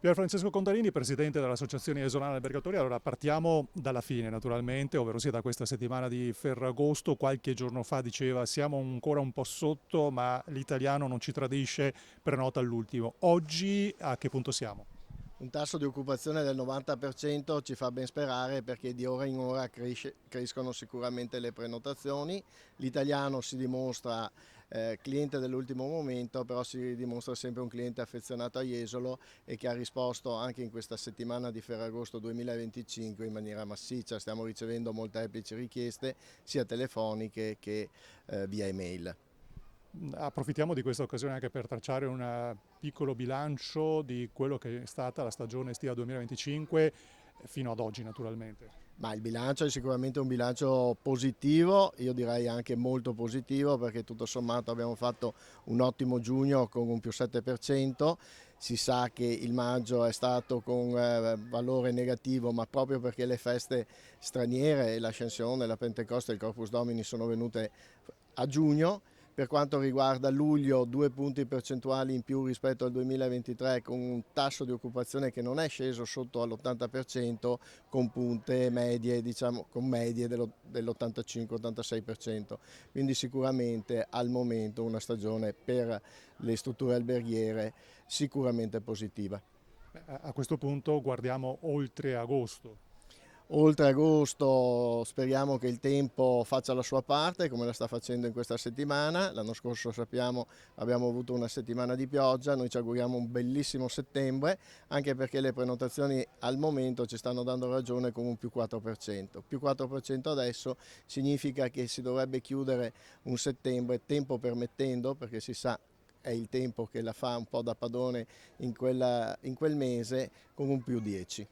Pier Francesco Contarini, presidente dell'Associazione Esolana Albergatori. Allora partiamo dalla fine naturalmente, ovvero sia da questa settimana di Ferragosto. Qualche giorno fa diceva siamo ancora un po' sotto ma l'italiano non ci tradisce, prenota all'ultimo. Oggi a che punto siamo? Un tasso di occupazione del 90% ci fa ben sperare perché di ora in ora crescono sicuramente le prenotazioni. L'italiano si dimostra cliente dell'ultimo momento, però si dimostra sempre un cliente affezionato a Jesolo e che ha risposto anche in questa settimana di Ferragosto 2025 in maniera massiccia. Stiamo ricevendo molteplici richieste sia telefoniche che via email. Approfittiamo di questa occasione anche per tracciare un piccolo bilancio di quello che è stata la stagione estiva 2025 fino ad oggi naturalmente. Ma il bilancio è sicuramente un bilancio positivo, io direi anche molto positivo perché tutto sommato abbiamo fatto un ottimo giugno con un più 7%, si sa che il maggio è stato con valore negativo ma proprio perché le feste straniere, l'Ascensione, la Pentecoste e il Corpus Domini sono venute a giugno. Per quanto riguarda luglio, 2 punti percentuali in più rispetto al 2023 con un tasso di occupazione che non è sceso sotto all'80%, con punte medie, diciamo, con medie dell'85-86%. Quindi sicuramente al momento una stagione per le strutture alberghiere sicuramente positiva. A questo punto guardiamo oltre agosto. Oltre agosto speriamo che il tempo faccia la sua parte come la sta facendo in questa settimana. L'anno scorso sappiamo abbiamo avuto una settimana di pioggia, noi ci auguriamo un bellissimo settembre anche perché le prenotazioni al momento ci stanno dando ragione con un più 4%. Più 4% adesso significa che si dovrebbe chiudere un settembre tempo permettendo perché si sa è il tempo che la fa un po' da padrone in quel mese con un più 10.